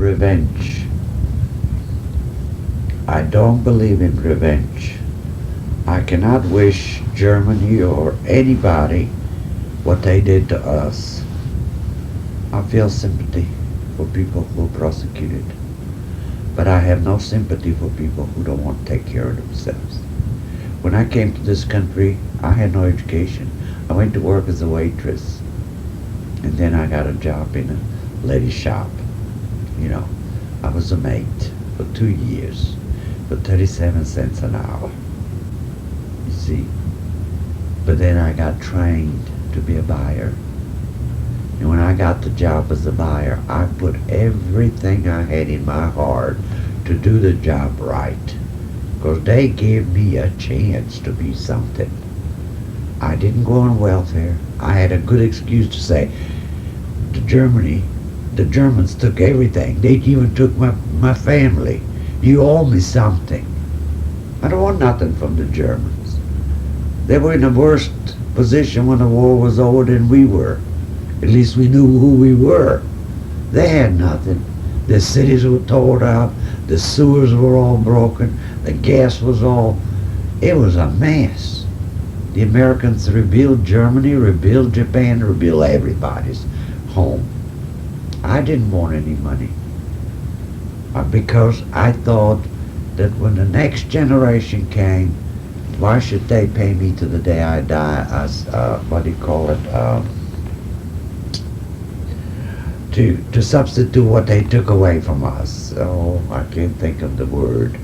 revenge. I don't believe in revenge. I cannot wish Germany or anybody what they did to us. I feel sympathy for people who are prosecuted, but I have no sympathy for people who don't want to take care of themselves. When I came to this country, I had no education. I went to work as a waitress, and then I got a job in a lady shop. You know, I was a mate for 2 years for 37 cents an hour. You see, but then I got trained to be a buyer. And when I got the job as a buyer, I put everything I had in my heart to do the job right, because they gave me a chance to be something. I didn't go on welfare. I had a good excuse to say, to Germany, the Germans took everything. They even took my family. You owe me something. I don't want nothing from the Germans. They were in a worse position when the war was over than we were. At least we knew who we were. They had nothing. The cities were torn out. The sewers were all broken. The gas was all... It was a mess. The Americans rebuilt Germany, rebuilt Japan, rebuilt everybody's home. I didn't want any money because I thought that when the next generation came, why should they pay me to the day I die as, what do you call it, to substitute what they took away from us. Oh, I can't think of the word.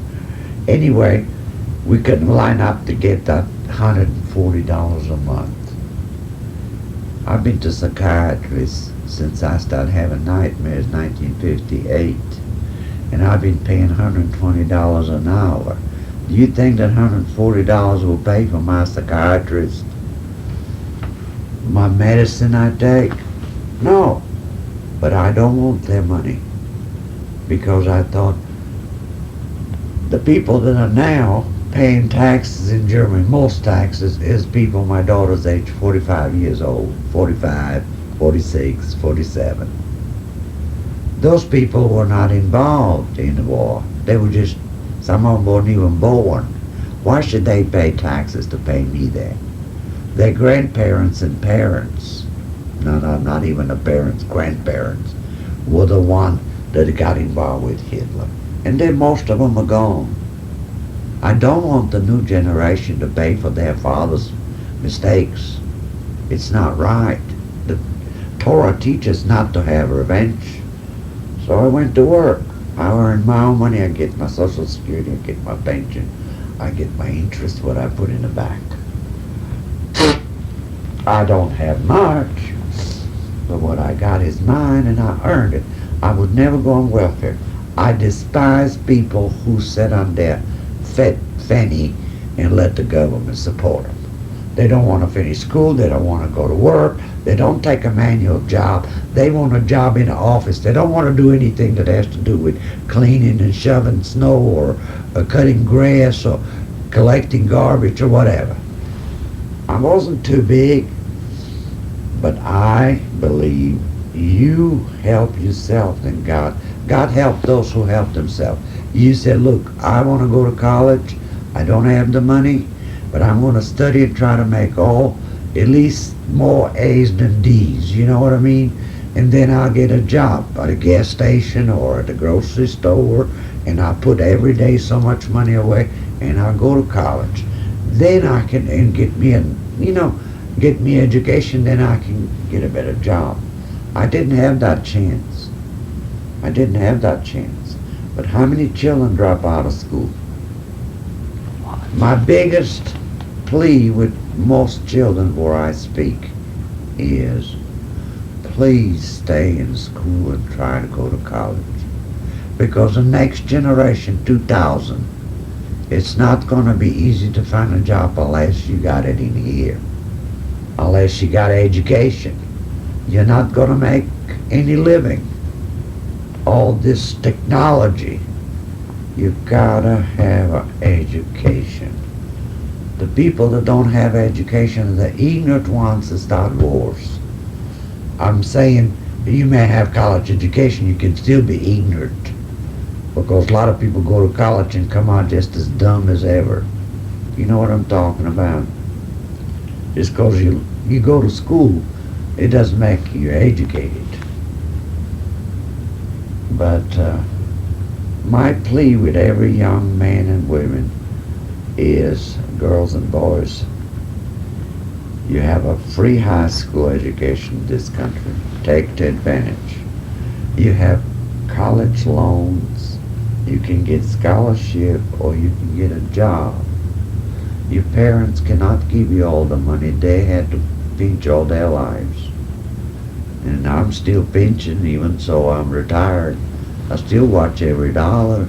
Anyway, we couldn't line up to get that $140 a month. I've been to psychiatrists since I started having nightmares 1958, and I've been paying $120 an hour. Do you think that $140 will pay for my psychiatrist? My medicine I take? No. But I don't want their money, because I thought the people that are now paying taxes in Germany, most taxes, is people my daughter's age, 45 years old, 45, 46, 47. Those people were not involved in the war. They were just, some of them weren't even born. Why should they pay taxes to pay me there? Their grandparents and parents, no, not even the parents, grandparents, were the one that got involved with Hitler. And then most of them are gone. I don't want the new generation to pay for their father's mistakes. It's not right. The Torah teaches not to have revenge. So I went to work. I earned my own money. I get my Social Security, I get my pension, I get my interest, what I put in the bank. I don't have much, but what I got is mine, and I earned it. I would never go on welfare. I despise people who sit on their fanny and let the government support them. They don't want to finish school. They don't want to go to work. They don't take a manual job. They want a job in the office. They don't want to do anything that has to do with cleaning and shoving snow or cutting grass or collecting garbage or whatever. I wasn't too big, but I believe you help yourself and God helped those who help themselves. You said, look, I want to go to college. I don't have the money, but I'm going to study and try to make at least more A's than D's. You know what I mean? And then I'll get a job at a gas station or at the grocery store, and I'll put every day so much money away, and I'll go to college. Then I can get me education, then I can get a better job. I didn't have that chance. But how many children drop out of school? My biggest plea with most children where I speak is, please stay in school and try to go to college. Because the next generation, 2000, it's not going to be easy to find a job unless you got it in here. Unless you got education. You're not going to make any living. All this technology, you gotta have an education. The people that don't have education are the ignorant ones that start wars. I'm saying You may have college education, you can still be ignorant. Because a lot of people go to college and come out just as dumb as ever. You know what I'm talking about? Just because you go to school, it doesn't make you educated. But my plea with every young man and woman is, girls and boys, you have a free high school education in this country. Take advantage. You have college loans. You can get scholarship or you can get a job. Your parents cannot give you all the money. They had to pinch all their lives. And I'm still pinching, even so I'm retired. I still watch every dollar.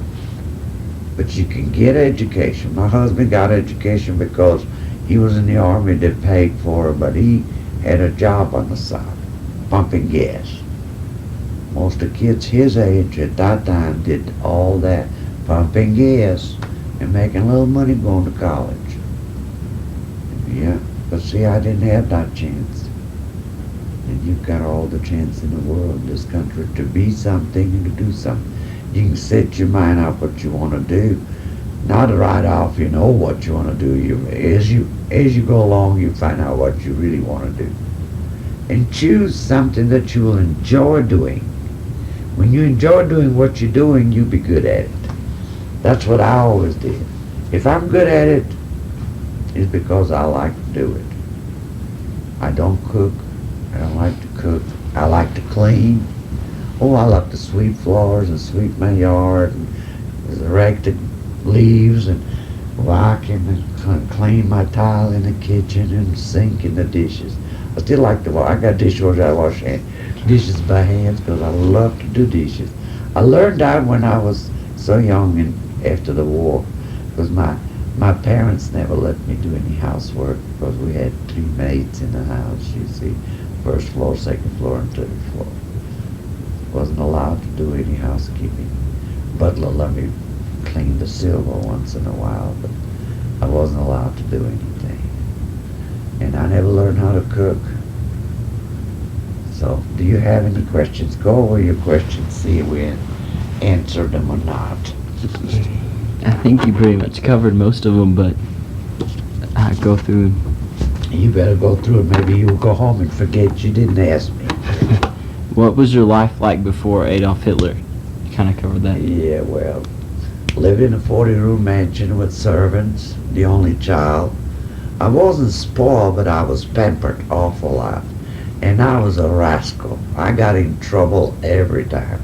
But you can get education. My husband got education because he was in the army that paid for it, but he had a job on the side, pumping gas. Most of the kids his age at that time did all that, pumping gas and making a little money going to college. Yeah, but see, I didn't have that chance. And you've got all the chance in the world in this country to be something and to do something. You can set your mind up what you want to do. Not right off, you know what you want to do. As you go along, you find out what you really want to do. And choose something that you will enjoy doing. When you enjoy doing what you're doing, you'll be good at it. That's what I always did. If I'm good at it, it's because I like to do it. I don't cook. I don't like to cook. I like to clean. Oh, I like to sweep floors and sweep my yard and rake the leaves and vacuum and clean my tile in the kitchen and sink in the dishes. I still like to wash. I got dishwasher. I wash dishes by hands because I love to do dishes. I learned that when I was so young and after the war, because my parents never let me do any housework because we had 3 maids in the house, you see, first floor, second floor, and third floor. Wasn't allowed to do any housekeeping. Butler let me clean the silver once in a while, but I wasn't allowed to do anything. And I never learned how to cook. So, do you have any questions? Go over your questions, see if we answered them or not. I think you pretty much covered most of them, but I go through them. You better go through it. Maybe you'll go home and forget you didn't ask me. What was your life like before Adolf Hitler? You kind of covered that. Yeah, well, lived in a 40-room mansion with servants, the only child. I wasn't spoiled, but I was pampered awful lot. And I was a rascal. I got in trouble every time.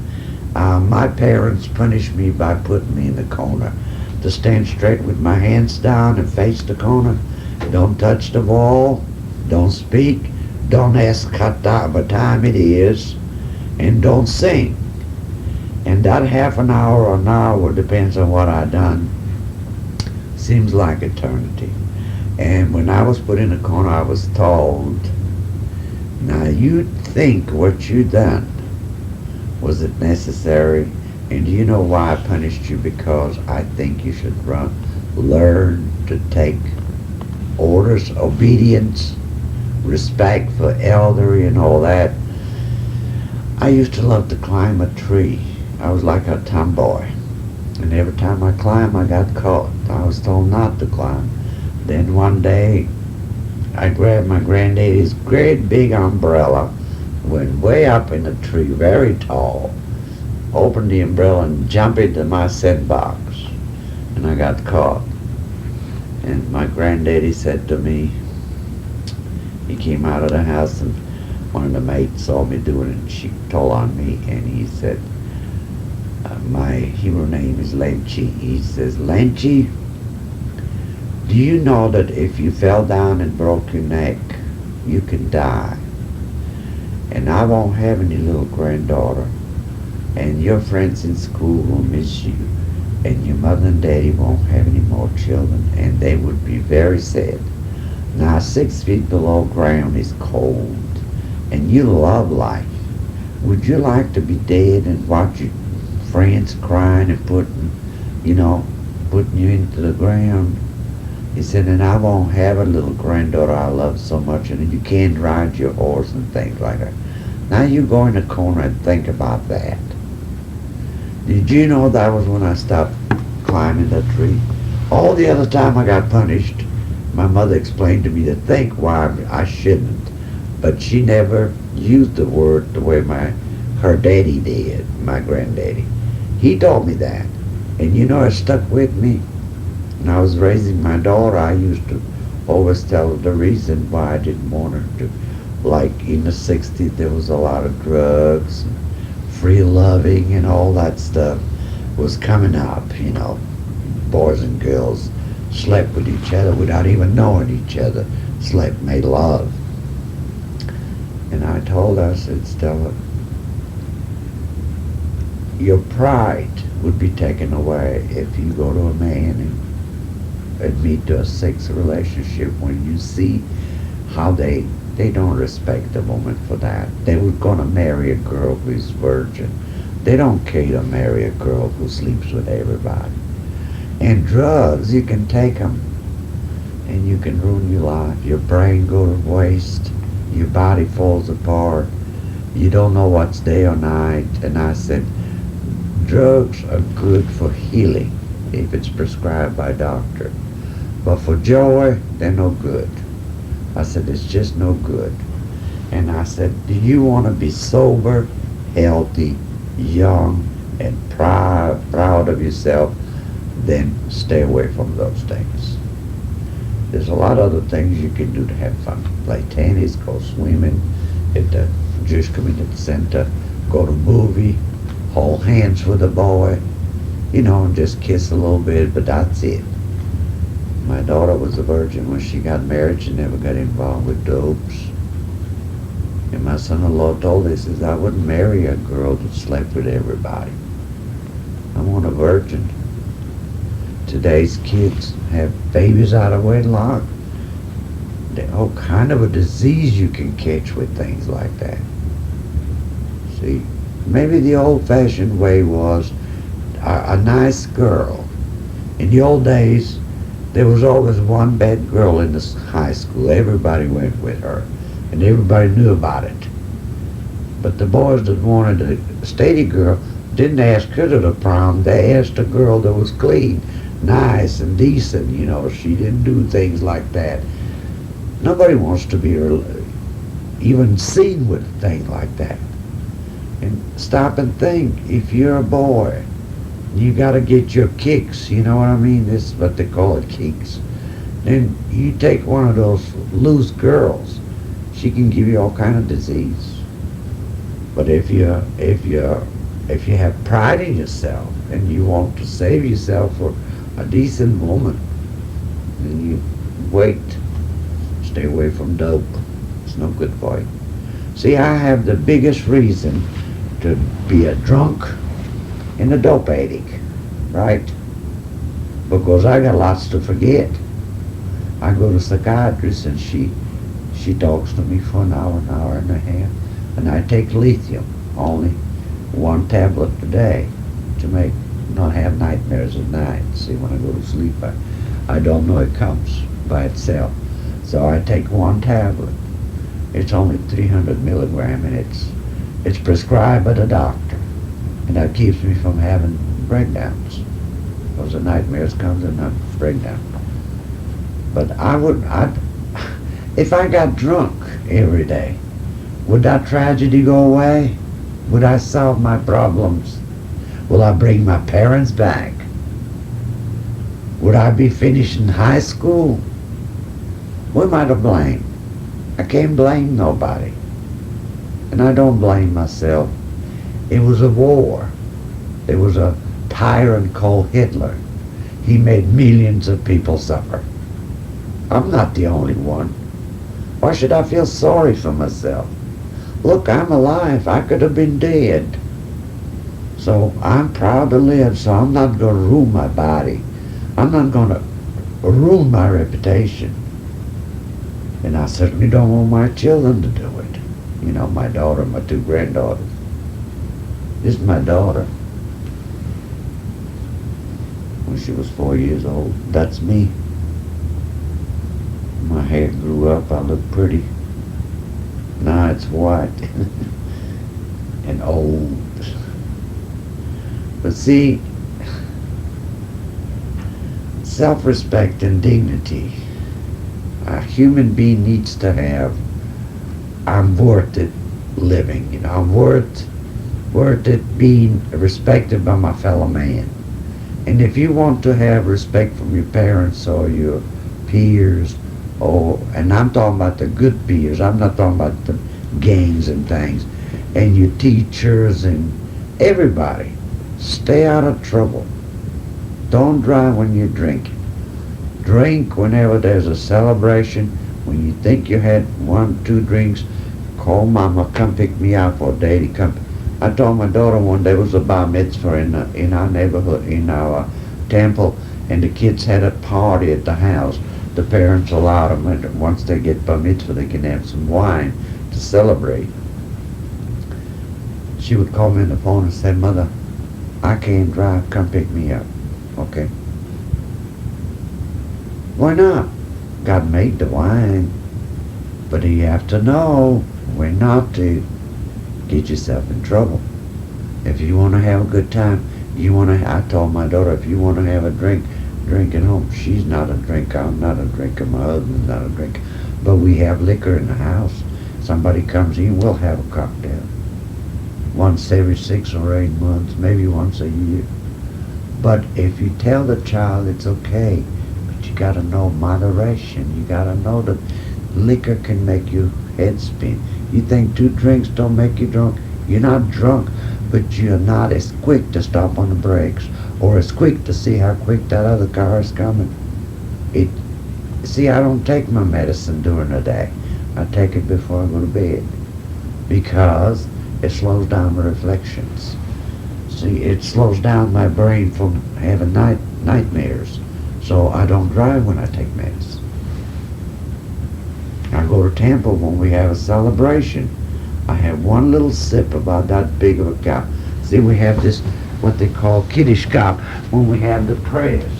My parents punished me by putting me in the corner to stand straight with my hands down and face the corner. Don't touch the wall. Don't speak. Don't ask what time it is. And don't sing. And that half an hour or an hour, depends on what I done, seems like eternity. And when I was put in the corner, I was told, now you think what you done, was it necessary? And do you know why I punished you? Because I think you should learn to take orders, obedience, respect for elderly and all that. I used to love to climb a tree. I was like a tomboy. And every time I climbed, I got caught. I was told not to climb. Then one day, I grabbed my granddaddy's great big umbrella, went way up in the tree, very tall, opened the umbrella and jumped into my sandbox. And I got caught. And my granddaddy said to me, he came out of the house and one of the mates saw me doing it and she told on me and he said, my Hebrew name is Lenchi. He says, Lenchi, do you know that if you fell down and broke your neck, you can die? And I won't have any little granddaughter. And your friends in school will miss you. And your mother and daddy won't have any more children. And they would be very sad. Now 6 feet below ground is cold. And you love life. Would you like to be dead and watch your friends crying and putting you into the ground? He said, and I won't have a little granddaughter I love so much, and you can't ride your horse and things like that. Now you go in the corner and think about that. Did you know that was when I stopped climbing the tree? All the other time I got punished, my mother explained to me to think why I shouldn't. But she never used the word the way her daddy did, my granddaddy. He taught me that. And you know, it stuck with me. When I was raising my daughter, I used to always tell her the reason why I didn't want her to. Like in the 60s, there was a lot of drugs, and free loving, and all that stuff was coming up, you know. Boys and girls slept with each other without even knowing each other, slept, made love. And I told her, I said, Stella, your pride would be taken away if you go to a man and admit to a sex relationship when you see how they don't respect the woman for that. They were going to marry a girl who is virgin. They don't care to marry a girl who sleeps with everybody. And drugs, you can take them and you can ruin your life. Your brain goes to waste. Your body falls apart. You don't know what's day or night. And I said, drugs are good for healing if it's prescribed by a doctor. But for joy, they're no good. I said, it's just no good. And I said, do you want to be sober, healthy, young, and proud of yourself? Then stay away from those things. There's a lot of other things you can do to have fun. Play tennis, go swimming at the Jewish Community Center, go to a movie, hold hands with a boy, you know, and just kiss a little bit, but that's it. My daughter was a virgin when she got married. She never got involved with dopes. And my son-in-law told me, he says, I wouldn't marry a girl that slept with everybody. I want a virgin. Today's kids have babies out of wedlock. There's all kind of a disease you can catch with things like that. See, maybe the old-fashioned way was a nice girl. In the old days, there was always one bad girl in the high school. Everybody went with her, and everybody knew about it. But the boys that wanted a steady girl didn't ask her to the prom. They asked a girl that was clean, nice, and decent. You know, she didn't do things like that. Nobody wants to be even seen with a thing like that. And stop and think, if you're a boy, you got to get your kicks, you know what I mean? This is what they call it, kicks. Then you take one of those loose girls, she can give you all kind of disease. But if you have pride in yourself and you want to save yourself for a decent woman, then you wait. Stay away from dope. It's no good for you. See, I have the biggest reason to be a drunk and a dope addict, right? Because I got lots to forget. I go to a psychiatrist and she talks to me for an hour and a half, and I take lithium, only 1 tablet a day, to not have nightmares at night. See, when I go to sleep, I don't know it comes by itself. So I take 1 tablet. It's only 300 milligram, and it's prescribed by the doctor. And that keeps me from having breakdowns. Because the nightmares comes and I break down. But if I got drunk every day, would that tragedy go away? Would I solve my problems? Will I bring my parents back? Would I be finishing high school? Who am I to blame? I can't blame nobody. And I don't blame myself. It was a war. There was a tyrant called Hitler. He made millions of people suffer. I'm not the only one. Why should I feel sorry for myself? Look, I'm alive. I could have been dead. So I'm proud to live, so I'm not going to ruin my body. I'm not going to ruin my reputation. And I certainly don't want my children to do it. You know, my daughter, my 2 granddaughters. This is my daughter. When she was 4 years old, that's me. My hair grew up, I looked pretty. Now it's white. and old. But see, self-respect and dignity a human being needs to have. I'm worth it living, you know. I'm worth it being respected by my fellow man. And if you want to have respect from your parents or your peers, and I'm talking about the good peers, I'm not talking about the gangs and things, and your teachers and everybody, stay out of trouble. Don't drive when you're drinking. Drink whenever there's a celebration. When you think you had 1, 2 drinks, call mama, come pick me up, or daddy, come. I told my daughter one day, it was a bar mitzvah in our neighborhood, in our temple, and the kids had a party at the house. The parents allowed them, and once they get bar mitzvah, they can have some wine to celebrate. She would call me on the phone and say, Mother, I can't drive, come pick me up. Okay. Why not? God made the wine, but you have to know when not to get yourself in trouble. If you want to have a good time, I told my daughter, if you want to have a drink at home. She's not a drinker, I'm not a drinker, my husband's not a drinker, but we have liquor in the house. Somebody comes in, we'll have a cocktail. Once every 6 or 8 months, maybe once a year. But if you tell the child it's okay, but you gotta know moderation. You gotta know that liquor can make your head spin. You think 2 drinks don't make you drunk? You're not drunk, but you're not as quick to stop on the brakes, or as quick to see how quick that other car is coming. See, I don't take my medicine during the day. I take it before I go to bed, because it slows down my reflections. See, it slows down my brain from having nightmares. So I don't drive when I take medicine. I go to temple when we have a celebration. I have 1 little sip about that big of a cup. See, we have this, what they call kiddush cup, when we have the prayers.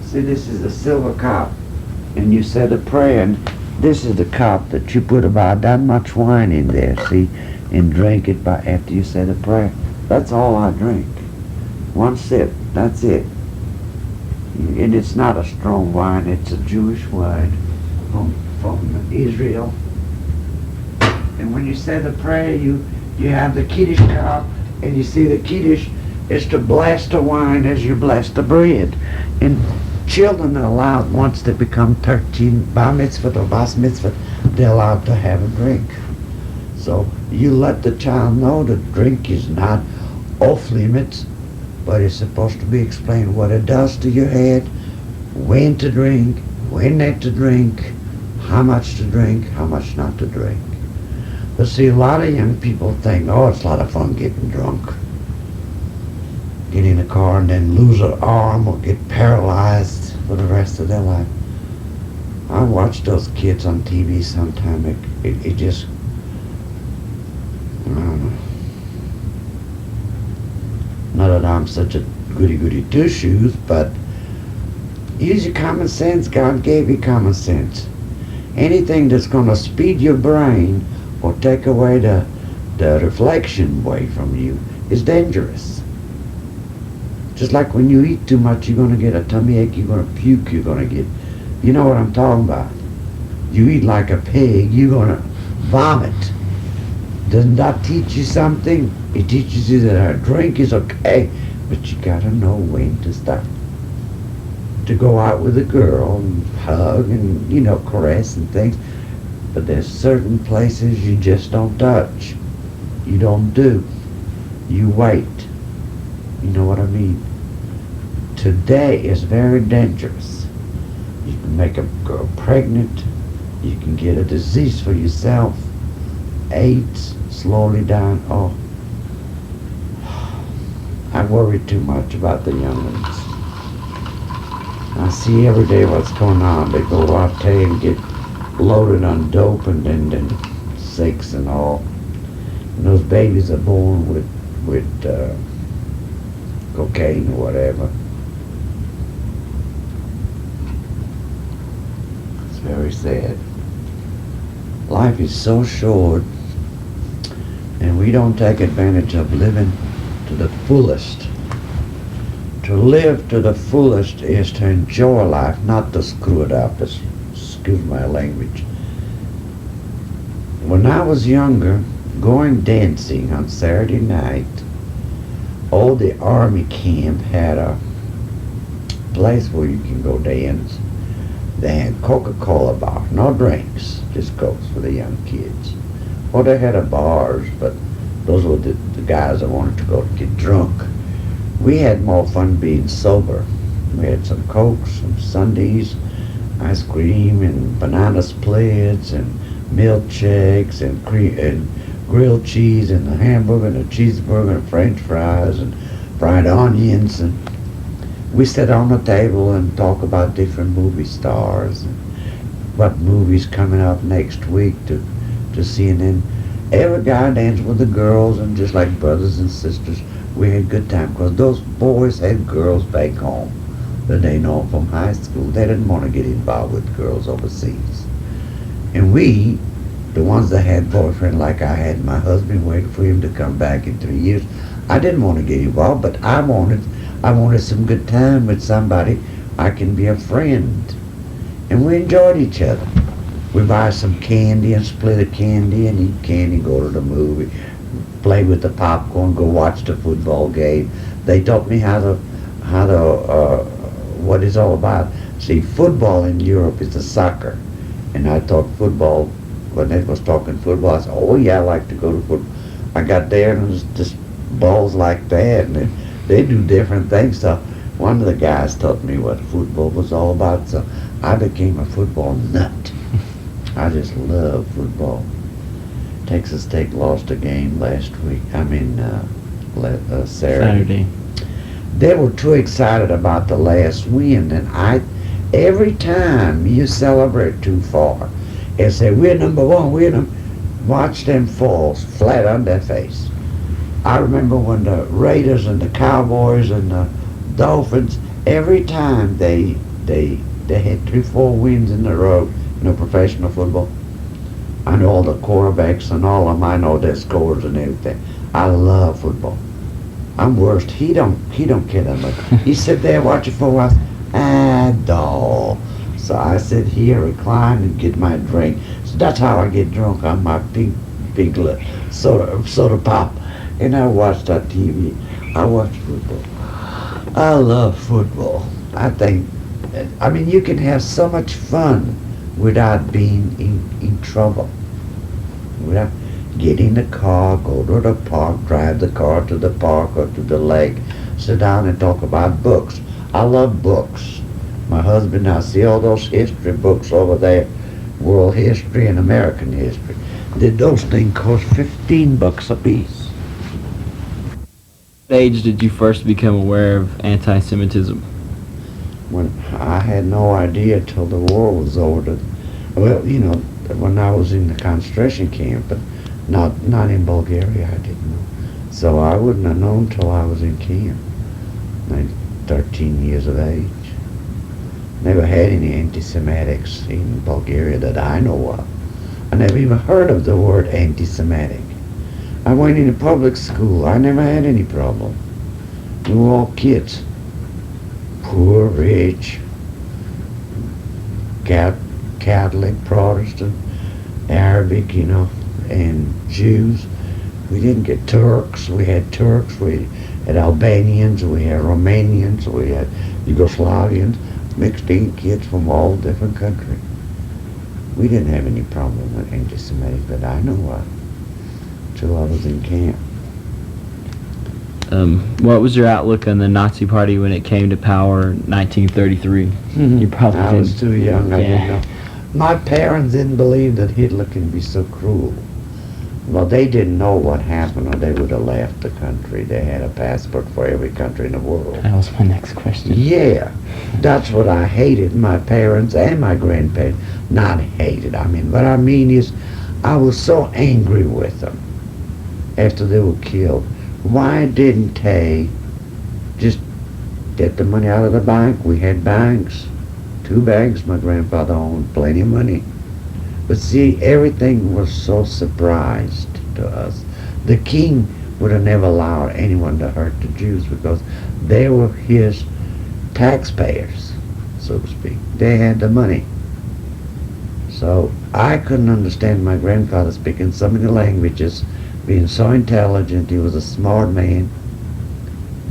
See, this is a silver cup, and you said a prayer, and this is the cup that you put about that much wine in there, see, and drink it after you said a prayer. That's all I drink. 1 sip, that's it. And it's not a strong wine, it's a Jewish wine from Israel. And when you say the prayer, you have the kiddush cup, and you see the kiddush is to bless the wine as you bless the bread. And children are allowed, once they become 13, bar mitzvah or bas mitzvah, they're allowed to have a drink. So you let the child know that drink is not off limits, but it's supposed to be explained what it does to your head, when to drink, when not to drink, how much to drink, how much not to drink. But see, a lot of young people think, oh, it's a lot of fun getting drunk. Get in a car and then lose an arm or get paralyzed for the rest of their life. I watch those kids on TV sometime. It just, I don't know. Not that I'm such a goody-goody two-shoes, but use your common sense. God gave you common sense. Anything that's going to speed your brain or take away the reflection away from you is dangerous. Just like when you eat too much, you're going to get a tummy ache, you're going to puke, you're going to get, you know what I'm talking about. You eat like a pig, you're going to vomit. Doesn't that teach you something? It teaches you that a drink is okay, but you got to know when to stop. To go out with a girl and hug and, you know, caress and things. But there's certain places you just don't touch. You don't do. You wait. You know what I mean? Today is very dangerous. You can make a girl pregnant. You can get a disease for yourself. AIDS, slowly dying. Oh, I worry too much about the young ones. I see every day what's going on. They go out there and get loaded on dope and then sex and all. And those babies are born with cocaine or whatever. It's very sad. A Life is so short, and we don't take advantage of living to the fullest. To live to the fullest is to enjoy life, not to screw it up. Excuse my language. When I was younger, going dancing on Saturday night, the army camp had a place where you can go dance. They had Coca-Cola bar, no drinks, just Cokes for the young kids. Well, they had a bars, but those were the guys that wanted to go to get drunk. We had more fun being sober. We had some Cokes, some Sundays, ice cream, and banana splits, and milkshakes, and grilled cheese, and a hamburger, and a cheeseburger, and French fries, and fried onions, and we sit on the table and talk about different movie stars and what movie's coming up next week to see. And then every guy danced with the girls, and just like brothers and sisters, we had a good time, because those boys had girls back home that they know from high school. They didn't want to get involved with girls overseas. And we, the ones that had boyfriend like I had, my husband waited for him to come back in 3 years. I didn't want to get involved, but I wanted some good time with somebody I can be a friend. And we enjoyed each other. We buy some candy and split a candy and eat candy, go to the movie, play with the popcorn, go watch the football game. They taught me how to what it's all about. See, football in Europe is the soccer. And I thought football, when they was talking football, I said, oh yeah, I like to go to football. I got there and it was just balls like that, and they do different things. So one of the guys taught me what football was all about, so I became a football nut. I just love football. Texas Tech lost a game last week. Saturday. They were too excited about the last win, and every time you celebrate too far and say, we're number one, watch them fall flat on their face. I remember when the Raiders and the Cowboys and the Dolphins, every time they had 3-4 wins in a row in professional football. I know all the quarterbacks and all of them. I know their scores and everything. I love football. I'm worst. He don't care that much. He sit there watching for a while. Dog. So I sit here, recline, and get my drink. So that's how I get drunk, on my pink soda pop. And I watch that TV. I watch football. I love football. You can have so much fun without being in trouble. Without get in the car, go to the park, drive the car to the park or to the lake, sit down and talk about books. I love books. My husband, I see all those history books over there, world history and American history. Those things cost $15 a piece. What age did you first become aware of anti-Semitism? When I had no idea till the war was over. When I was in the concentration camp, but not in Bulgaria, I didn't know. So I wouldn't have known till I was in camp. 13 years of age. Never had any anti-Semitics in Bulgaria that I know of. I never even heard of the word anti-Semitic. I went into public school. I never had any problem. We were all kids. Poor, rich, Catholic, Protestant, Arabic, and Jews. We didn't get Turks. We had Albanians, we had Romanians, we had Yugoslavians, mixed in kids from all different countries. We didn't have any problem with anti-Semitic that I know of till I was in camp. What was your outlook on the Nazi Party when it came to power in 1933? You probably I was too young. I didn't Yeah. know. My parents didn't believe that Hitler can be so cruel. Well, they didn't know what happened, or they would have left the country. They had a passport for every country in the world. That was my next question. Yeah, that's what I hated, my parents and my grandparents. Not hated, what I mean is, I was so angry with them after they were killed. Why didn't they just get the money out of the bank? We had banks, 2 banks my grandfather owned, plenty of money. But see, everything was so surprised to us. The king would have never allowed anyone to hurt the Jews because they were his taxpayers, so to speak. They had the money. So I couldn't understand my grandfather speaking so many languages, being so intelligent. He was a smart man.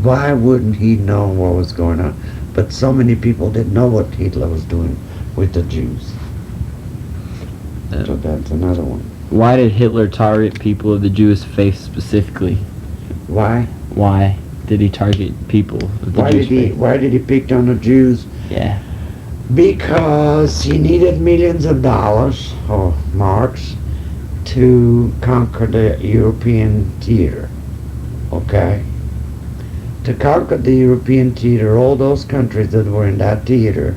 Why wouldn't he know what was going on? But so many people didn't know what Hitler was doing with the Jews. So that's another one. Why did Hitler target people of the Jewish faith specifically? Why? Why did he target people of the Jewish faith? Why did he pick on the Jews? Yeah. Because he needed millions of dollars or marks to conquer the European theater. Okay? To conquer the European theater, all those countries that were in that theater,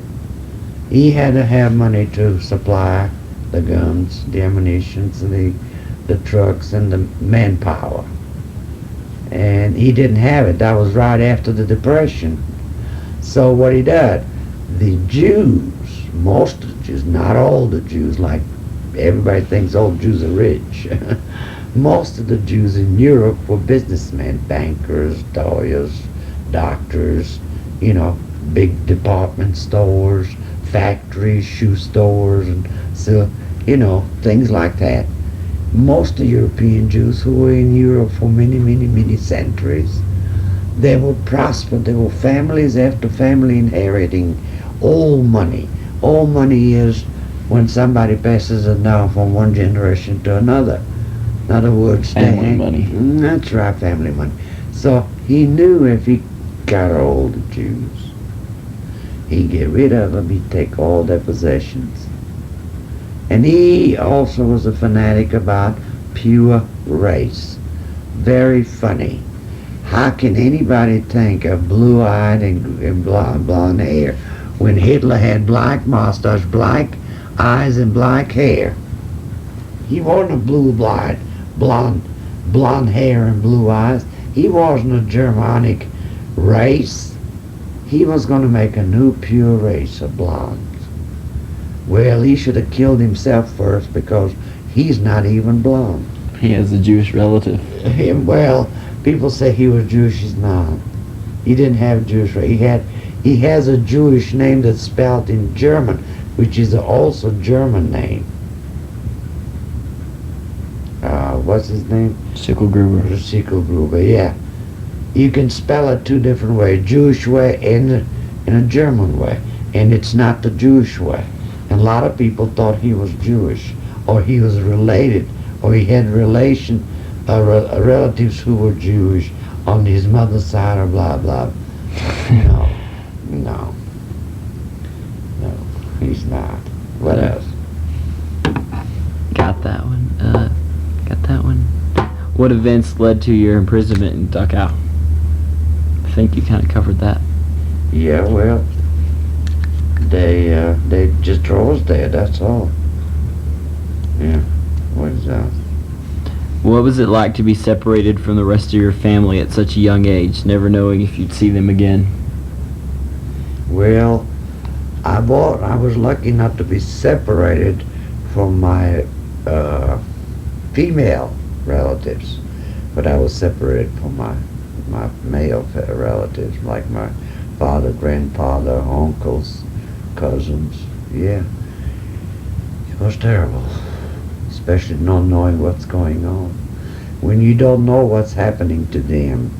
he had to have money to supply the guns, the ammunitions, the trucks, and the manpower. And he didn't have it. That was right after the Depression. So what he did, the Jews, most of the Jews, not all the Jews, like everybody thinks all Jews are rich. Most of the Jews in Europe were businessmen, bankers, lawyers, doctors, big department stores, factories, shoe stores, and so, things like that. Most of the European Jews who were in Europe for many, many, many centuries, they were prosperous. They were families after family inheriting all money. All money is when somebody passes it down from one generation to another. In other words, family money. That's right, family money. So he knew if he got all the Jews, he'd get rid of them, he'd take all their possessions. And he also was a fanatic about pure race. Very funny. How can anybody think of blue-eyed and blonde hair when Hitler had black mustache, black eyes, and black hair? He wasn't a blonde hair and blue eyes. He wasn't a Germanic race. He was going to make a new pure race of blondes. Well, he should have killed himself first because he's not even blonde. He has a Jewish relative. Well, people say he was Jewish. He's not. He didn't have Jewish. He has a Jewish name that's spelled in German, which is also a German name. What's his name? Schickelgruber. Schickelgruber, yeah. You can spell it two different ways, Jewish way and in a German way, and it's not the Jewish way. And a lot of people thought he was Jewish, or he was related, or he had relatives who were Jewish on his mother's side, or blah blah. No, he's not. What else? Got that one. What events led to your imprisonment in Dachau? I think you kind of covered that. Yeah, well, they just drove us there, that's all. Yeah, what is that? What was it like to be separated from the rest of your family at such a young age, never knowing if you'd see them again? Well, I was lucky not to be separated from my female relatives, but I was separated from my male relatives, like my father, grandfather, uncles, cousins. Yeah, it was terrible, especially not knowing what's going on. When you don't know what's happening to them,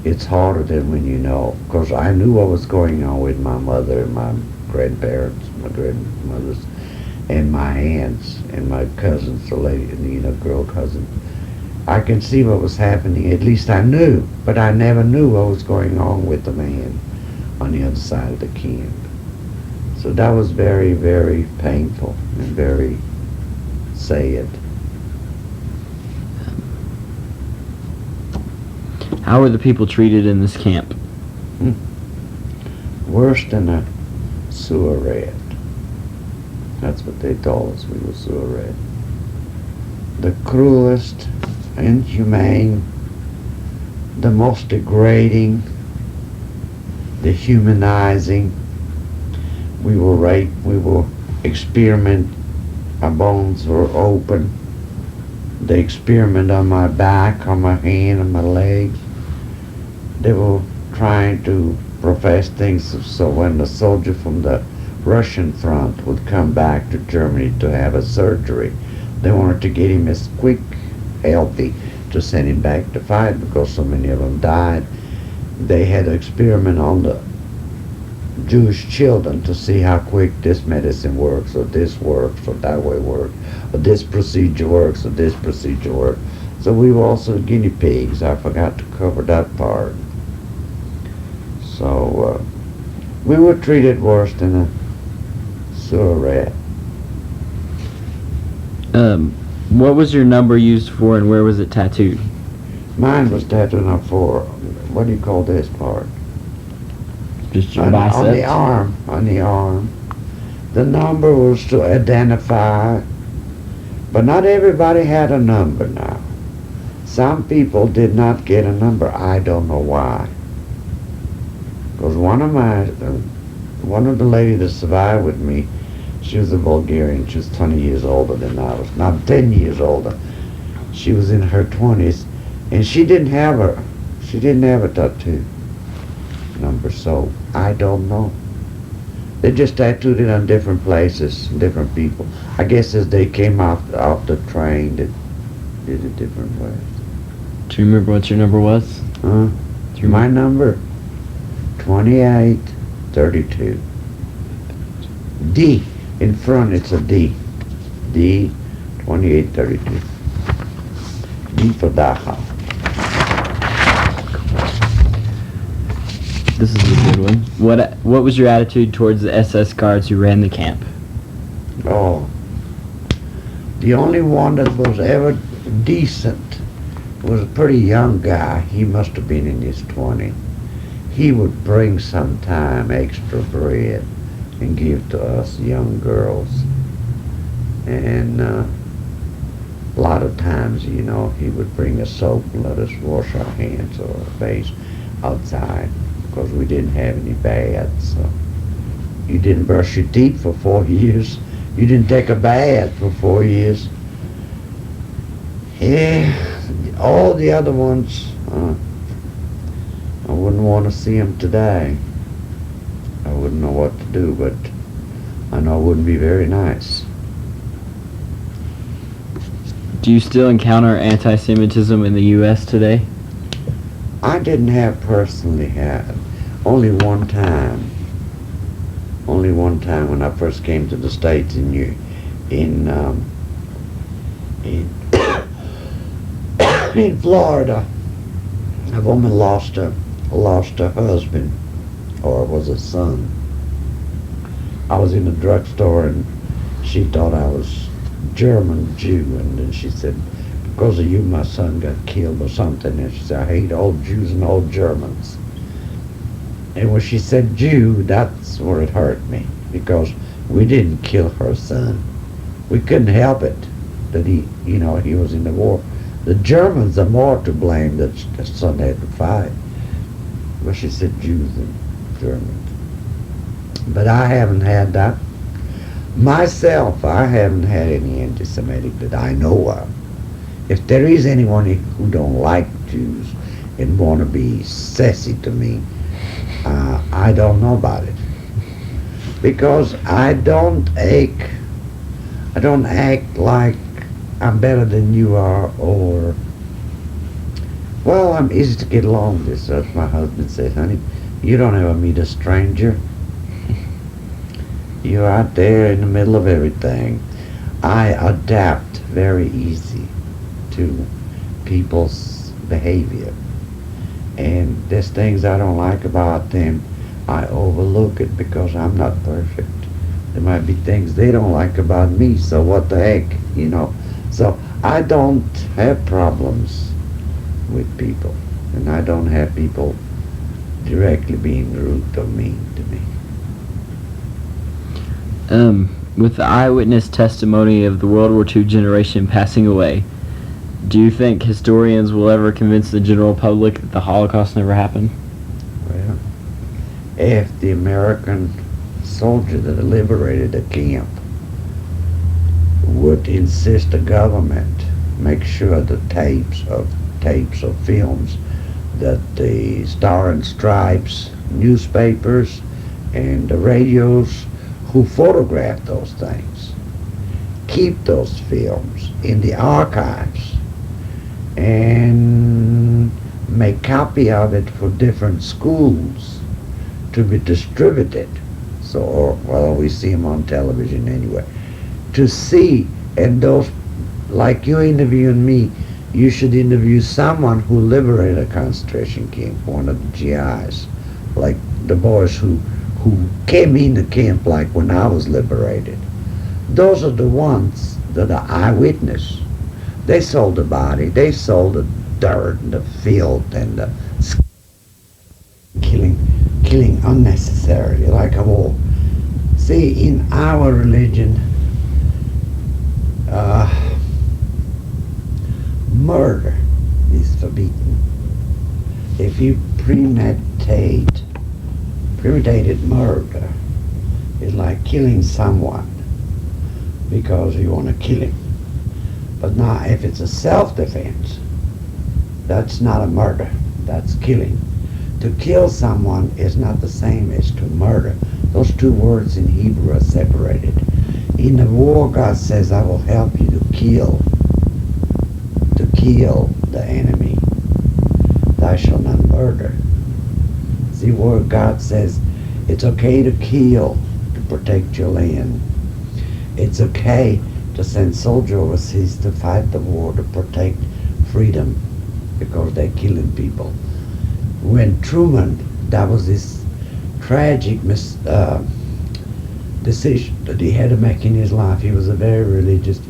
it's harder than when you know, because I knew what was going on with my mother and my grandparents, my grandmothers, and my aunts and my cousins, the lady, girl cousin. I can see what was happening. At least I knew, but I never knew what was going on with the man on the other side of the camp. So that was very, very painful and very sad. How were the people treated in this camp? Worse than a sewer rat. That's what they told us, we were sewer rat. The cruelest, inhumane, the most degrading, dehumanizing. We were raped, we were experimented My bones were open. They experimented on my back, on my hand, on my legs. They were trying to profess things so when the soldier from the Russian front would come back to Germany to have a surgery, they wanted to get him as quick, healthy, to send him back to fight because so many of them died. They had to experiment on the Jewish children to see how quick this medicine works, or this works, or that way works, or this procedure works, or this procedure works. So we were also guinea pigs. I forgot to cover that part. So we were treated worse than a sewer rat. What was your number used for, and where was it tattooed? Mine was tattooed on for, what do you call this part? Just your On biceps? the arm, on the arm. The number was to identify, but not everybody had a number now. Some people did not get a number. I don't know why. Because one of the ladies that survived with me, she was a Bulgarian. She was 20 years older than I was, not 10 years older. She was in her 20s, and she didn't have a tattoo number, so I don't know. They just tattooed it on different places, different people. I guess as they came off the train, they did it different ways. Do you remember what your number was? Huh? Do you My remember? number, 2832. D. In front it's a D. D, 2832. D for Dachau. This is a good one. What was your attitude towards the SS guards who ran the camp? Oh. The only one that was ever decent was a pretty young guy. He must have been in his 20s. He would bring sometime extra bread and give to us young girls. And a lot of times, you know, he would bring us soap and let us wash our hands or our face outside because we didn't have any baths. So you didn't brush your teeth for 4 years. You didn't take a bath for 4 years. Yeah, all the other ones, I wouldn't want to see them today. I wouldn't know what to do, but I know it wouldn't be very nice. Do you still encounter anti-Semitism in the U.S. today? I didn't have personally had. Only one time. Only one time when I first came to the States in Florida. A woman lost her husband, or was a son. I was in a drugstore and she thought I was German Jew, and then she said, because of you my son got killed or something, and she said, I hate all Jews and all Germans. And when she said Jew, that's where it hurt me, because we didn't kill her son. We couldn't help it that he was in the war. The Germans are more to blame that the son had to fight. But she said Jews and Germans. But I haven't had that. Myself, I haven't had any anti-Semitic that I know of. If there is anyone who don't like Jews and want to be sassy to me, I don't know about it. Because I don't act like I'm better than you are, or, well, I'm easy to get along with. As my husband says, honey, you don't ever meet a stranger. You're out there in the middle of everything. I adapt very easy to people's behavior. And there's things I don't like about them. I overlook it because I'm not perfect. There might be things they don't like about me, so what the heck, you know. So I don't have problems with people, and I don't have people directly being rude or mean to me. With the eyewitness testimony of the World War II generation passing away, do you think historians will ever convince the general public that the Holocaust never happened? Well, if the American soldier that liberated the camp would insist the government make sure the tapes of films that the Star and Stripes newspapers and the radios who photograph those things keep those films in the archives and make copy of it for different schools to be distributed. So, well, we see them on television anyway. To see, and those, like you interviewing me, you should interview someone who liberated a concentration camp, one of the GIs, like the boys who came into camp like when I was liberated. Those are the ones that are eyewitness. They sold the body, they sold the dirt and the filth and the killing unnecessarily, like a war. See, in our religion, murder is forbidden. If you premeditated murder, it's like killing someone because you want to kill him. But now, if it's a self-defense, that's not a murder, that's killing. To kill someone is not the same as to murder. Those two words in Hebrew are separated. In the war, God says, I will help you to kill the enemy. Thou shalt not murder. See, where God says it's okay to kill to protect your land. It's okay to send soldiers overseas to fight the war to protect freedom because they're killing people. When Truman, that was this tragic decision that he had to make in his life. He was a very religious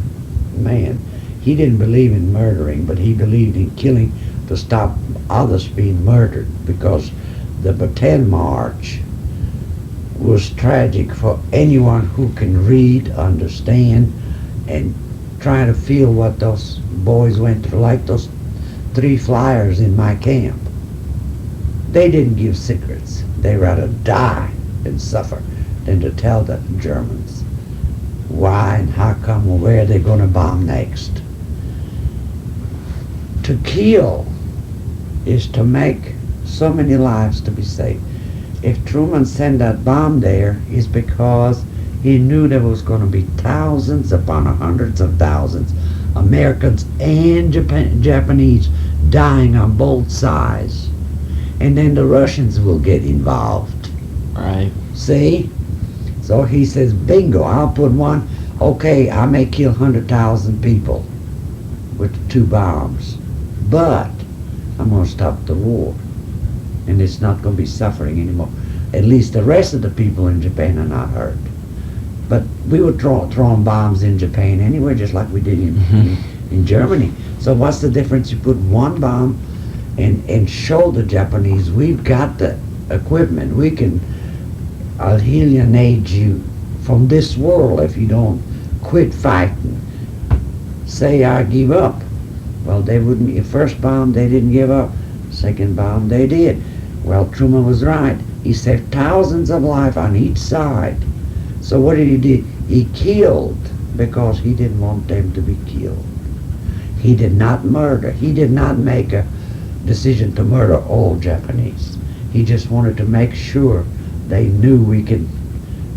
man. He didn't believe in murdering, but he believed in killing to stop others being murdered, because the Bataan March was tragic for anyone who can read, understand, and try to feel what those boys went through, like those 3 flyers in my camp. They didn't give secrets. They rather die than suffer than to tell the Germans why and how come or where they're going to bomb next. To kill is to make so many lives to be saved. If Truman sent that bomb there, it's because he knew there was going to be thousands upon hundreds of thousands, Americans and Japanese, dying on both sides. And then the Russians will get involved. Right. See? So he says, bingo, I'll put one. Okay, I may kill 100,000 people with 2 bombs, but I'm going to stop the war. And it's not going to be suffering anymore. At least the rest of the people in Japan are not hurt. But we were throwing bombs in Japan anyway, just like we did in Germany. So what's the difference? You put one bomb and show the Japanese we've got the equipment. We can alienate you from this world if you don't quit fighting. Say I give up. Well, they wouldn't. The first bomb they didn't give up. Second bomb they did. Well, Truman was right. He saved thousands of lives on each side. So what did he do? He killed because he didn't want them to be killed. He did not murder. He did not make a decision to murder all Japanese. He just wanted to make sure they knew we could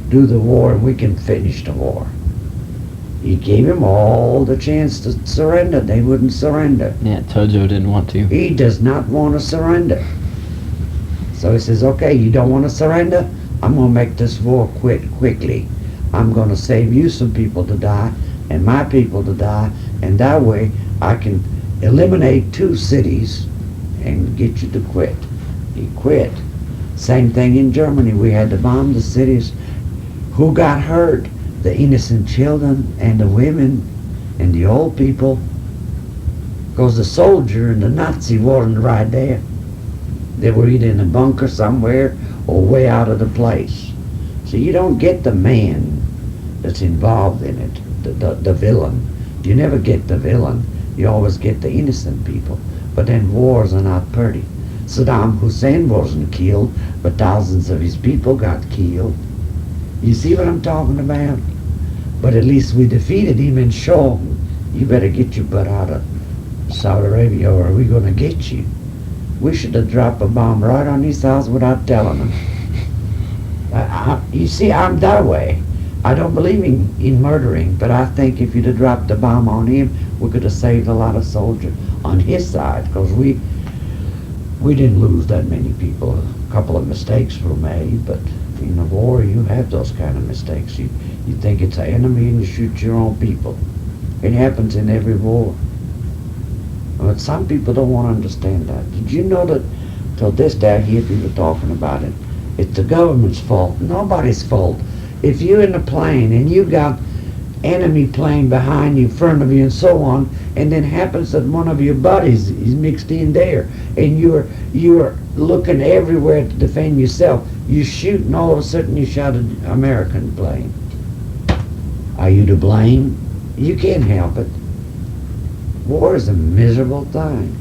do the war and we can finish the war. He gave them all the chance to surrender. They wouldn't surrender. Yeah, Tojo didn't want to. He does not want to surrender. So he says, okay, you don't want to surrender? I'm going to make this war quit quickly. I'm going to save you some people to die and my people to die, and that way I can eliminate 2 cities and get you to quit. He quit. Same thing in Germany. We had to bomb the cities. Who got hurt? The innocent children and the women and the old people, because the soldier and the Nazi wasn't right there. They were either in a bunker somewhere or way out of the place. So you don't get the man that's involved in it, the villain. You never get the villain. You always get the innocent people. But then wars are not pretty. Saddam Hussein wasn't killed, but thousands of his people got killed. You see what I'm talking about? But at least we defeated him and show him, you better get your butt out of Saudi Arabia or we're going to get you. We should have dropped a bomb right on his house without telling him. You see, I'm that way. I don't believe in murdering, but I think if you'd have dropped a bomb on him, we could have saved a lot of soldiers on his side, because we didn't lose that many people. A couple of mistakes were made, but in a war you have those kind of mistakes. You think it's an enemy and you shoot your own people. It happens in every war. But some people don't want to understand that. Did you know that till this day I hear people talking about it? It's the government's fault. Nobody's fault. If you're in a plane and you got enemy plane behind you, front of you, and so on, and then happens that one of your buddies is mixed in there, and you're looking everywhere to defend yourself, you shoot, and all of a sudden you shot an American plane. Are you to blame? You can't help it. War is a miserable thing.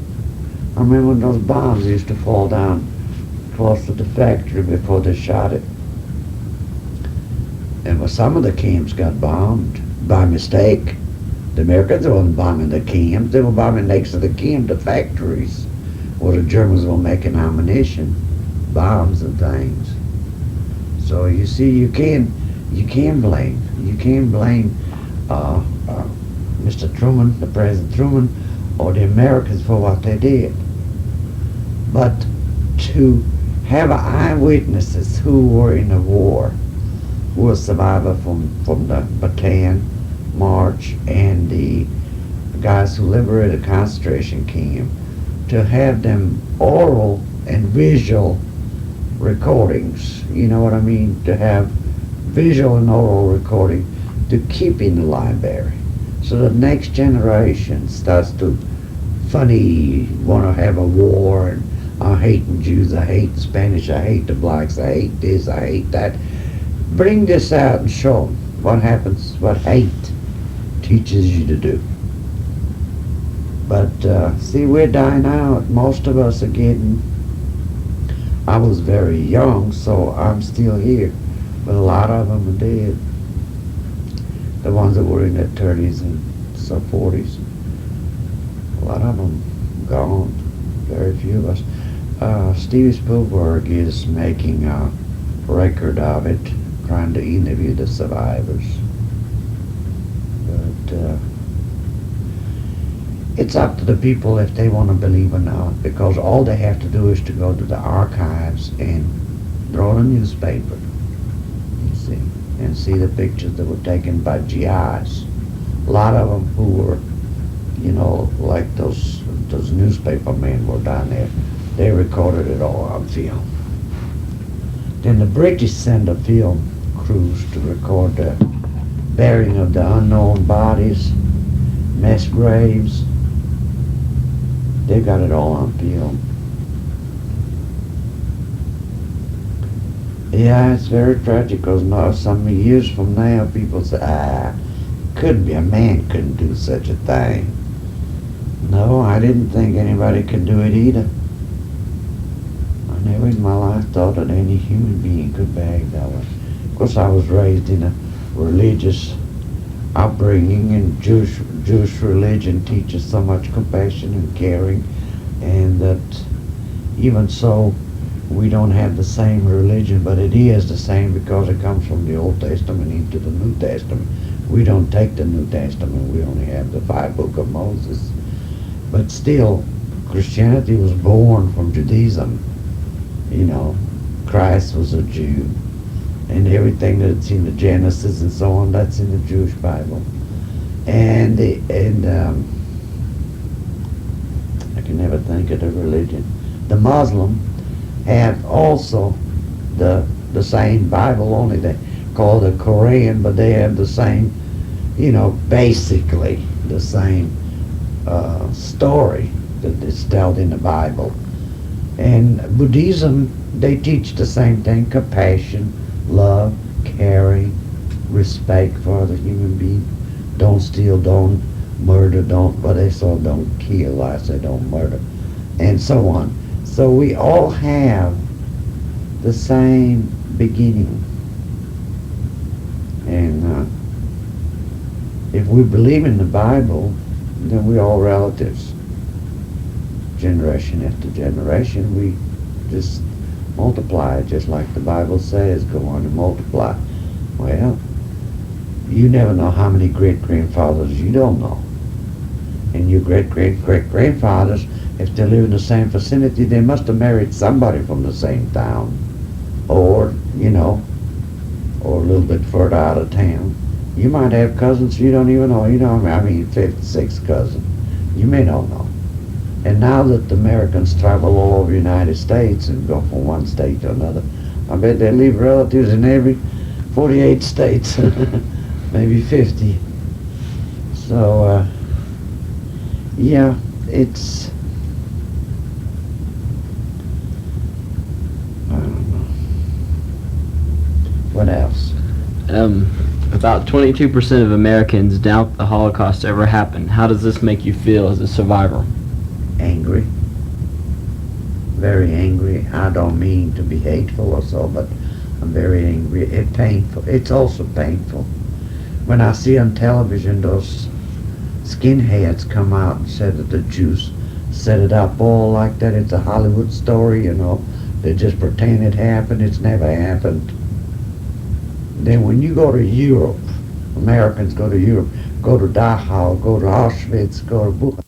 I remember when those bombs used to fall down close to the factory before they shot it. And well, some of the camps got bombed by mistake. The Americans weren't bombing the camps, they were bombing next to the camp, the factories, where the Germans were making ammunition, bombs and things. So you see, you can't blame. You can't blame Mr. Truman, the President Truman, or the Americans for what they did. But to have eyewitnesses who were in the war, who were survivors from the Bataan March and the guys who liberated the concentration camp, to have them oral and visual recordings, you know what I mean? To have visual and oral recording to keep in the library, so the next generation starts to funny want to have a war, and I hate the Jews, I hate the Spanish, I hate the blacks, I hate this, I hate that. Bring this out and show them what happens, what hate teaches you to do. But see, we're dying out. Most of us are getting, I was very young, so I'm still here, but a lot of them are dead. The ones that were in their 30s and so 40s. A lot of them gone. Very few of us. Stevie Spielberg is making a record of it, trying to interview the survivors. But it's up to the people if they want to believe or not, because all they have to do is to go to the archives and throw in a newspaper, you see, and see the pictures that were taken by GIs. A lot of them who were, you know, like those newspaper men were down there. They recorded it all on film. Then the British send a film crews to record the burying of the unknown bodies, mass graves. They got it all on film. Yeah, it's very tragic, because now some years from now people say, couldn't be, a man couldn't do such a thing. No, I didn't think anybody could do it either. I never in my life thought that any human being could behave that way. Of course, I was raised in a religious upbringing, and Jewish religion teaches so much compassion and caring, and that even so, we don't have the same religion, but it is the same because it comes from the Old Testament into the New Testament. We don't take the New Testament, we only have the 5 books of Moses. But still, Christianity was born from Judaism. You know, Christ was a Jew, and everything that's in the Genesis and so on, that's in the Jewish Bible. And I can never think of the religion. The Muslim have also the same Bible, only they call it the Quran, but they have the same, you know, basically the same story that is told in the Bible. And Buddhism, they teach the same thing: compassion, love, caring, respect for the human being. Don't steal, don't murder, don't kill, I say don't murder, and so on. So we all have the same beginning. And if we believe in the Bible, then we're all relatives. Generation after generation, we just multiply, just like the Bible says, go on and multiply. Well, you never know how many great-grandfathers you don't know. And your great-great-great-grandfathers, if they live in the same vicinity, they must have married somebody from the same town. Or, or a little bit further out of town. You might have cousins you don't even know. I mean, 56 cousins. You may not know. And now that the Americans travel all over the United States and go from one state to another, I bet they leave relatives in every 48 states, maybe 50. So, yeah, it's, I don't know. What else? About 22% of Americans doubt the Holocaust ever happened. How does this make you feel as a survivor? Angry. Very angry. I don't mean to be hateful or so, but I'm very angry. It's painful. It's also painful. When I see on television those skinheads come out and say that the Jews set it up all like that, it's a Hollywood story, they just pretend it happened, it's never happened. Then when you go to Europe, Americans go to Europe, go to Dachau, go to Auschwitz, go to Buchenwald,